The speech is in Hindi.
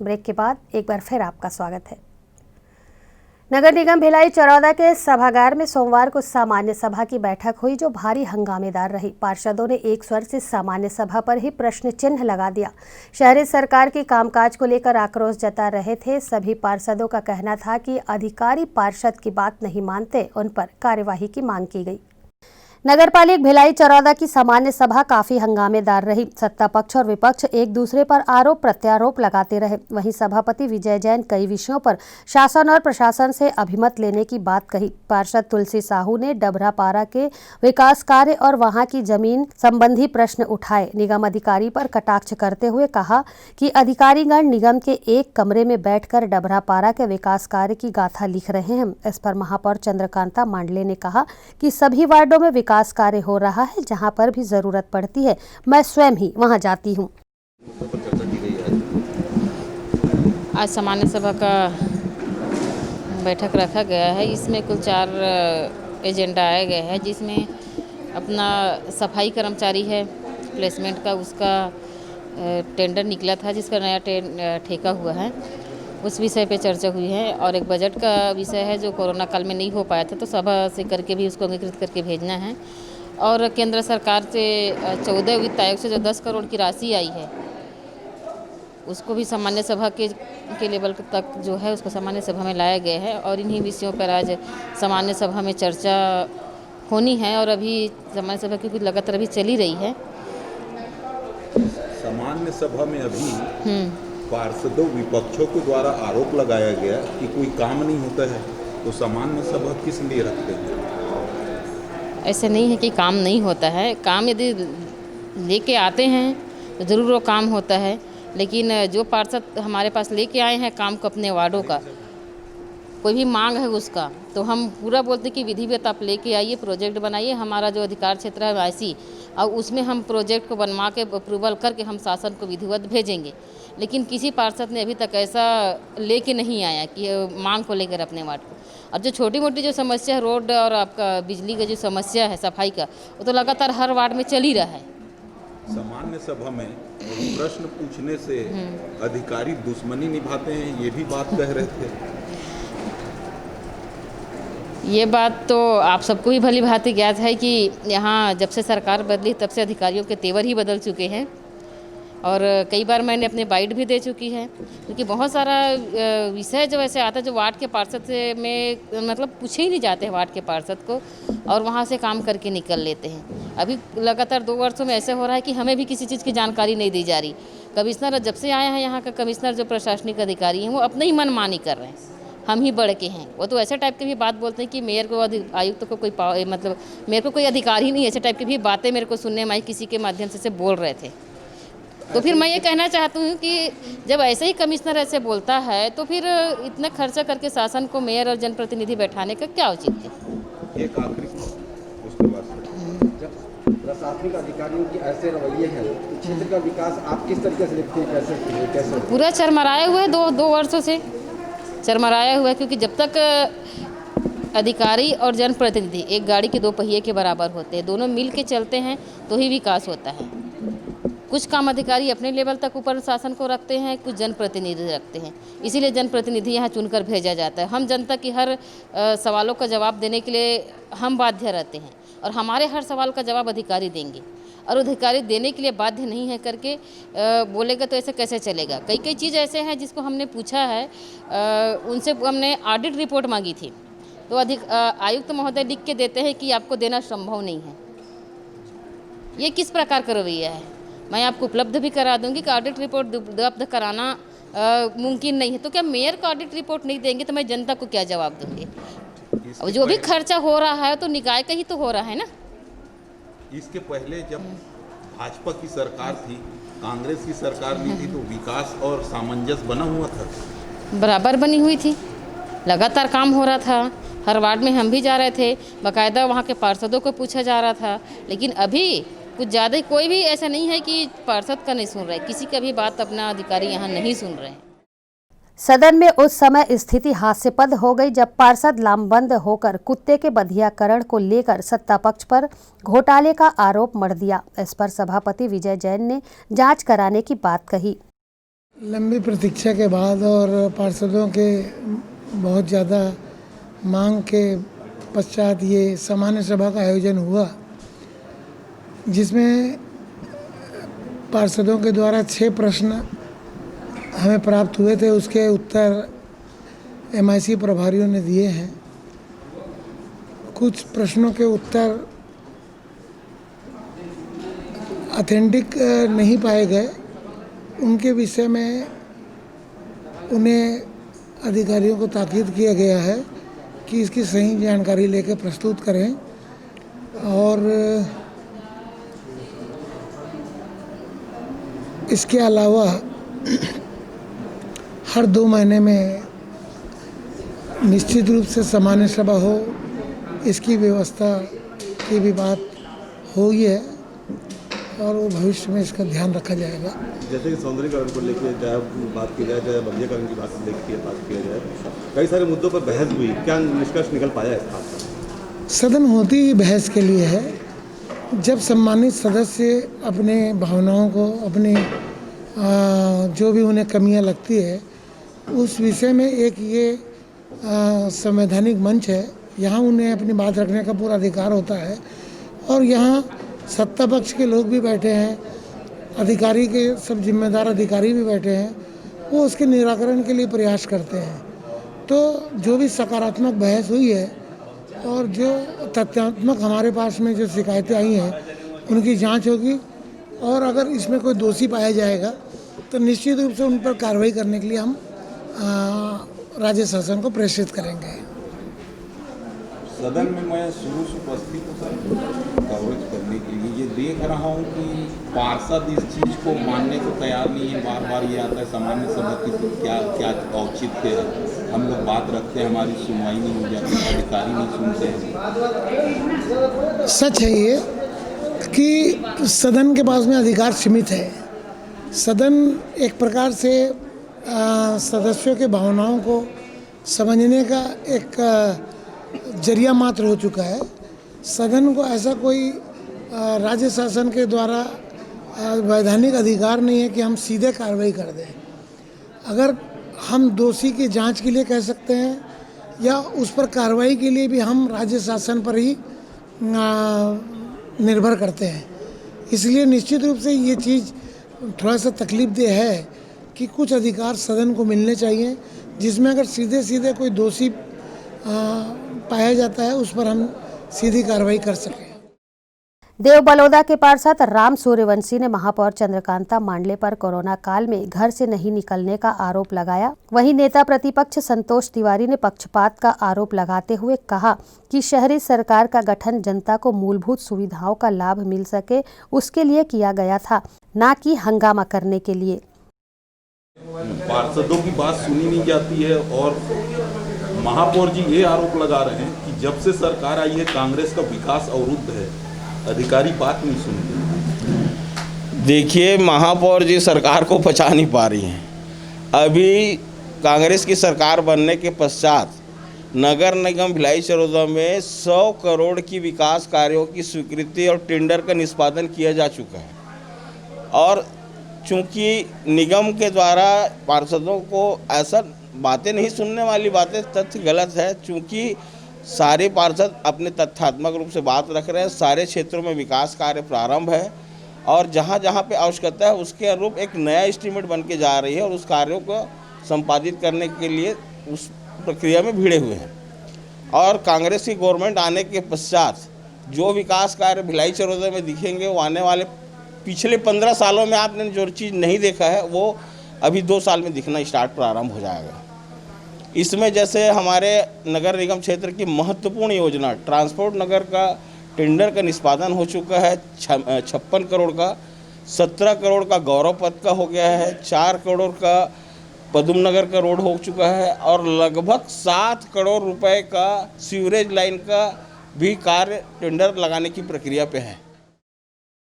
ब्रेक के बाद एक बार फिर आपका स्वागत है। नगर निगम भिलाई चरौदा के सभागार में सोमवार को सामान्य सभा की बैठक हुई, जो भारी हंगामेदार रही। पार्षदों ने एक स्वर से सामान्य सभा पर ही प्रश्न चिन्ह लगा दिया। शहरी सरकार की कामकाज को लेकर आक्रोश जता रहे थे। सभी पार्षदों का कहना था कि अधिकारी पार्षद की बात नहीं मानते, उन पर कार्यवाही की मांग की गई। नगरपालिका भिलाई चरौदा की सामान्य सभा काफी हंगामेदार रही। सत्ता पक्ष और विपक्ष एक दूसरे पर आरोप प्रत्यारोप लगाते रहे। वहीं सभापति विजय जैन कई विषयों पर शासन और प्रशासन से अभिमत लेने की बात कही। पार्षद तुलसी साहू ने डबरापारा के विकास कार्य और वहां की जमीन संबंधी प्रश्न उठाए। निगम अधिकारी पर कटाक्ष करते हुए कहा कि अधिकारीगण निगम के एक कमरे में बैठकर डबरापारा के विकास कार्य की गाथा लिख रहे हैं। इस पर महापौर चंद्रकांता मांडले ने कहा कि सभी वार्डों में विकास कार्य हो रहा है, जहां पर भी जरूरत पड़ती है मैं स्वयं ही वहां जाती हूं। आज सामान्य सभा का बैठक रखा गया है। इसमें कुल 4 एजेंडा आए गए हैं, जिसमें अपना सफाई कर्मचारी है प्लेसमेंट का, उसका टेंडर निकला था, जिसका नया ठेका हुआ है, उस विषय पे चर्चा हुई है। और एक बजट का विषय है जो कोरोना काल में नहीं हो पाया था, तो सभा से करके भी उसको अंगीकृत करके भेजना है। और केंद्र सरकार से 14 वित्त आयोग से जो 10 करोड़ की राशि आई है, उसको भी सामान्य सभा के लेवल तक जो है उसको सामान्य सभा में लाया गया है। और इन्हीं विषयों पर आज सामान्य सभा में चर्चा होनी है। और अभी सामान्य सभा क्योंकि लगातार अभी चली रही है। सामान्य सभा में अभी पार्षदों विपक्षों के द्वारा आरोप लगाया गया कि कोई काम नहीं होता है, तो सामान्य सभा किस लिए रखते हैं? ऐसे नहीं है कि काम नहीं होता है। काम यदि लेके आते हैं तो ज़रूर वो काम होता है, लेकिन जो पार्षद हमारे पास लेके आए हैं काम को अपने वार्डों का, कोई भी मांग है उसका, तो हम पूरा बोलते हैं कि विधिवत आप लेके आइए, प्रोजेक्ट बनाइए। हमारा जो अधिकार क्षेत्र है IC, और उसमें हम प्रोजेक्ट को बनवा के अप्रूवल करके हम शासन को विधिवत भेजेंगे। लेकिन किसी पार्षद ने अभी तक ऐसा लेके नहीं आया कि मांग को लेकर अपने वार्ड को। और जो छोटी मोटी जो समस्या है, रोड और आपका बिजली का जो समस्या है, सफाई का, वो तो लगातार हर वार्ड में चल ही रहा है। सामान्य सभा में प्रश्न पूछने से अधिकारी दुश्मनी निभाते हैं, ये भी बात कह रहे थे। ये बात तो आप सबको ही भली भांति ज्ञात है कि यहाँ जब से सरकार बदली तब से अधिकारियों के तेवर ही बदल चुके हैं। और कई बार मैंने अपने बाइट भी दे चुकी है, क्योंकि बहुत सारा विषय जो ऐसे आता है जो वार्ड के पार्षद से में मतलब पूछे ही नहीं जाते हैं वार्ड के पार्षद को, और वहाँ से काम करके निकल लेते हैं। अभी लगातार 2 वर्षों में ऐसे हो रहा है कि हमें भी किसी चीज़ की जानकारी नहीं दी जा रही। कमिश्नर जब से आया है, यहाँ का कमिश्नर जो प्रशासनिक अधिकारी हैं, वो अपने ही मनमानी कर रहे हैं, हम ही बढ़ के हैं। वो तो ऐसे टाइप के भी बात बोलते हैं कि मेयर को आयुक्त को कोई मतलब मेरे को कोई अधिकार ही नहीं, ऐसे टाइप की भी बातें मेरे को सुनने में आई, किसी के माध्यम से बोल रहे थे। तो फिर मैं ये कहना चाहती हूँ कि जब ऐसे ही कमिश्नर ऐसे बोलता है, तो फिर इतना खर्चा करके शासन को मेयर और जनप्रतिनिधि बैठाने का क्या उचित है? एक आखिरी उसके बाद प्रशासनिक अधिकारियों के ऐसे रवैये हैं, क्षेत्र का विकास आप किस तरीके से देखते हैं? कैसे पूरा चरमराया हुआ है, दो वर्षों से चरमराया हुआ है। क्योंकि जब तक अधिकारी और जनप्रतिनिधि एक गाड़ी के 2 पहिए के बराबर होते हैं, दोनों मिल के चलते हैं, तो ही विकास होता है। कुछ काम अधिकारी अपने लेवल तक ऊपर शासन को रखते हैं, कुछ जनप्रतिनिधि रखते हैं, इसीलिए जनप्रतिनिधि यहाँ चुनकर भेजा जाता है। हम जनता की हर सवालों का जवाब देने के लिए हम बाध्य रहते हैं, और हमारे हर सवाल का जवाब अधिकारी देंगे, और अधिकारी देने के लिए बाध्य नहीं है करके बोलेगा तो ऐसे कैसे चलेगा। कई चीज़ ऐसे हैं जिसको हमने पूछा है, उनसे हमने ऑडिट रिपोर्ट मांगी थी, तो आयुक्त महोदय लिख के देते हैं कि आपको देना संभव नहीं है। ये किस प्रकार का रवैया है? मैं आपको उपलब्ध भी करा दूंगी कि ऑडिट रिपोर्ट उपलब्ध कराना मुमकिन नहीं है। तो क्या मेयर का ऑडिट रिपोर्ट नहीं देंगे तो मैं जनता को क्या जवाब दूंगी? अब जो भी खर्चा हो रहा है तो निकाय का ही तो हो रहा है ना। इसके पहले जब भाजपा की सरकार थी, कांग्रेस की सरकार नहीं थी, तो विकास और सामंजस्य बना हुआ था, बराबर बनी हुई थी, लगातार काम हो रहा था। हर वार्ड में हम भी जा रहे थे, बाकायदा वहाँ के पार्षदों को पूछा जा रहा था। लेकिन अभी कुछ ज़्यादा कोई भी ऐसा नहीं है कि पार्षद का नहीं सुन रहे, किसी का भी बात अपना अधिकारी यहाँ नहीं सुन रहे हैं। सदन में उस समय स्थिति हास्यास्पद हो गई जब पार्षद लामबंद होकर कुत्ते के बधियाकरण को लेकर सत्ता पक्ष पर घोटाले का आरोप मढ़ दिया। इस पर सभापति विजय जैन ने जांच कराने की बात कही। लंबी प्रतीक्षा के बाद और पार्षदों के बहुत ज़्यादा मांग के पश्चात ये सामान्य सभा का आयोजन हुआ, जिसमें पार्षदों के द्वारा 6 प्रश्न हमें प्राप्त हुए थे। उसके उत्तर MIC प्रभारियों ने दिए हैं। कुछ प्रश्नों के उत्तर ऑथेंटिक नहीं पाए गए, उनके विषय में उन्हें अधिकारियों को ताकीद किया गया है कि इसकी सही जानकारी लेकर प्रस्तुत करें। और इसके अलावा हर 2 महीने में निश्चित रूप से सामान्य सभा हो, इसकी व्यवस्था की भी बात हुई है और वो भविष्य में इसका ध्यान रखा जाएगा। जैसे कि सौंदर्यीकरण को लेकर चाहे बात की जाए, चाहे बंधीकरण की बात किया जाए, कई सारे मुद्दों पर बहस हुई, क्या निष्कर्ष निकल पाया है? सदन होती ही बहस के लिए है। जब सम्मानित सदस्य अपने भावनाओं को, अपनी जो भी उन्हें कमियां लगती है, उस विषय में एक ये संवैधानिक मंच है, यहाँ उन्हें अपनी बात रखने का पूरा अधिकार होता है। और यहाँ सत्ता पक्ष के लोग भी बैठे हैं, अधिकारी के सब जिम्मेदार अधिकारी भी बैठे हैं, वो उसके निराकरण के लिए प्रयास करते हैं। तो जो भी सकारात्मक बहस हुई है और जो तथ्यात्मक हमारे पास में जो शिकायतें आई हैं, उनकी जांच होगी और अगर इसमें कोई दोषी पाया जाएगा तो निश्चित रूप से उन पर कार्रवाई करने के लिए हम राज्य शासन को प्रेषित करेंगे। सदन में मैं शुरू से उपस्थित हूँ सर कवरेज करने के लिए। ये देख रहा हूँ कि पार्षद इस चीज़ को मानने को तैयार नहीं है। बार बार ये आता है सामान्य सभा की क्या क्या औचित्य है, हम लोग बात रखते हैं, हमारी सुनवाई नहीं हो जाती, अधिकारी नहीं सुनते हैं। सच है ये कि सदन के पास में अधिकार सीमित है। सदन एक प्रकार से सदस्यों के भावनाओं को समझने का एक जरिया मात्र हो चुका है। सदन को ऐसा कोई राज्य शासन के द्वारा वैधानिक अधिकार नहीं है कि हम सीधे कार्रवाई कर दें। अगर हम दोषी की जांच के लिए कह सकते हैं या उस पर कार्रवाई के लिए भी हम राज्य शासन पर ही निर्भर करते हैं। इसलिए निश्चित रूप से ये चीज़ थोड़ा सा तकलीफदेह है कि कुछ अधिकार सदन को मिलने चाहिए, जिसमें अगर सीधे सीधे कोई दोषी पाया जाता है उस पर हम सीधी कार्रवाई कर सकें। देव बलौदा के पार्षद राम सूर्यवंशी ने महापौर चंद्रकांता मांडले पर कोरोना काल में घर से नहीं निकलने का आरोप लगाया। वहीं नेता प्रतिपक्ष संतोष तिवारी ने पक्षपात का आरोप लगाते हुए कहा कि शहरी सरकार का गठन जनता को मूलभूत सुविधाओं का लाभ मिल सके उसके लिए किया गया था, न कि हंगामा करने के लिए। पार्षदों की बात सुनी नहीं जाती है और महापौर जी ये आरोप लगा रहे हैं कि जब से सरकार आई है कांग्रेस का विकास अवरुद्ध है, अधिकारी बात नहीं सुनते। देखिए, महापौर जी सरकार को पचा नहीं पा रही हैं। अभी कांग्रेस की सरकार बनने के पश्चात नगर निगम भिलाई चरौदा में 100 करोड़ की विकास कार्यों की स्वीकृति और टेंडर का निष्पादन किया जा चुका है। और चूंकि निगम के द्वारा पार्षदों को ऐसा बातें नहीं सुनने वाली बातें, तथ्य गलत है। चूंकि सारे पार्षद अपने तथ्यात्मक रूप से बात रख रहे हैं, सारे क्षेत्रों में विकास कार्य प्रारंभ है और जहाँ जहाँ पे आवश्यकता है उसके अनुरूप एक नया एस्टीमेट बन के जा रही है और उस कार्यों को संपादित करने के लिए उस प्रक्रिया में भिड़े हुए हैं। और कांग्रेस की गवर्नमेंट आने के पश्चात जो विकास कार्य भिलाई चरौदा में दिखेंगे वो आने वाले पिछले 15 सालों में आपने जो चीज़ नहीं देखा है वो अभी 2 साल में दिखना प्रारंभ हो जाएगा। इसमें जैसे हमारे नगर निगम क्षेत्र की महत्वपूर्ण योजना ट्रांसपोर्ट नगर का टेंडर का निष्पादन हो चुका है 56 करोड़ का, 17 करोड़ का गौरव पथ का हो गया है, 4 करोड़ का पदम नगर का रोड हो चुका है और लगभग 7 करोड़ रुपए का सीवरेज लाइन का भी कार्य टेंडर लगाने की प्रक्रिया पे है।